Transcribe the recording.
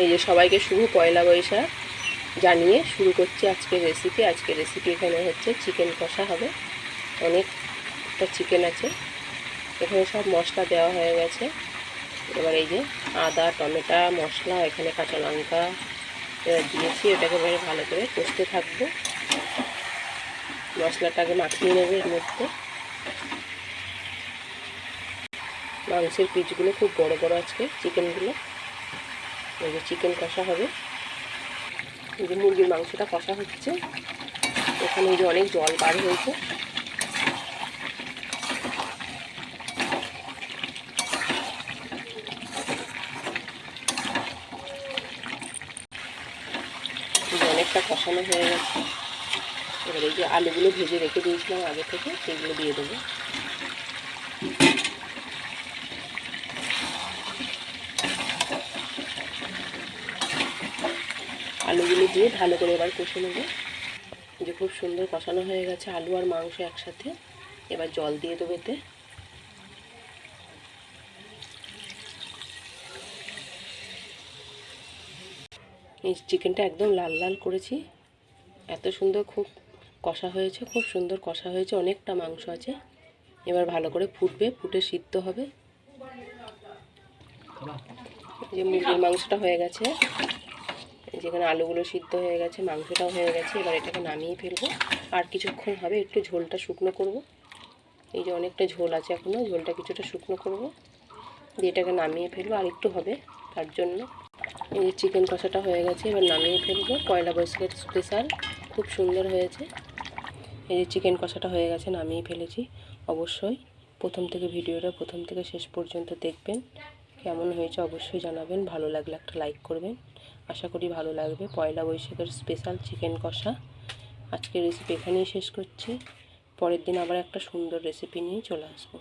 এই যে সবাইকে শুভ পয়লা বৈশাখ জানিয়ে শুরু করছি আজকের রেসিপি। আজকের রেসিপি এখানে হচ্ছে চিকেন কষা হবে। অনেকটা চিকেন আছে, এখানে সব মশলা দেওয়া হয়ে গেছে। এবার এই যে আদা, টমেটো, মশলা, এখানে কাঁচা লঙ্কা এবার দিয়েছি। এটাকে এবারে ভালো করে কষতে থাকবো। মশলাটাকে মাখিয়ে নেবে এর মধ্যে। মাংসের পিসগুলো খুব বড় বড় আজকে চিকেনগুলো। এই যে চিকেন কষা হবে, এই যে মুরগির মাংসটা কষা হচ্ছে। এখানে এই যে অনেক জল বার হয়েছে। অনেকটা কষানো হয়ে গেছে। এবার এই যে আলুগুলো ভেজে রেখে দিয়েছিলাম আগে থেকে, সেগুলো দিয়ে দেবো। আলুগুলো দিয়ে ভালো করে এবার কষে নেবো। যে খুব সুন্দর কষানো হয়ে গেছে আলু আর মাংস একসাথে। এবার জল দিয়ে দেবো এতে। এই চিকেনটা একদম লাল লাল করেছি। এত সুন্দর খুব কষা হয়েছে, খুব সুন্দর কষা হয়েছে। অনেকটা মাংস আছে। এবার ভালো করে ফুটবে, ফুটে সিদ্ধ হবে। যে মুরগির মাংসটা হয়ে গেছে, যেখানে আলুগুলো সিদ্ধ হয়ে গেছে, মাংসটাও হয়ে গেছে। এবার এটাকে নামিয়ে ফেলবো। আর কিছুক্ষণ হবে, একটু ঝোলটা শুকনো করব। এই যে অনেকটা ঝোল আছে এখনও, ঝোলটা কিছুটা শুকনো করব দিয়ে এটাকে নামিয়ে ফেলবো। আর একটু হবে তার জন্য। এই যে চিকেন কষাটা হয়ে গেছে, এবার নামিয়ে ফেলবো। পয়লা বৈশাখের স্পেশাল, খুব সুন্দর হয়েছে। এই যে চিকেন কষাটা হয়ে গেছে, নামিয়ে ফেলেছি। অবশ্যই প্রথম থেকে শেষ পর্যন্ত দেখবেন। কেমন হয়েছে অবশ্যই জানাবেন। ভালো লাগলে একটা লাইক করবেন, আশা করি ভালো লাগবে। পয়লা বৈশাখের স্পেশাল চিকেন কষা। আজকের রেসিপি এখানেই শেষ করছি। পরের দিন আবার একটা সুন্দর রেসিপি নিয়ে চলে আসবো।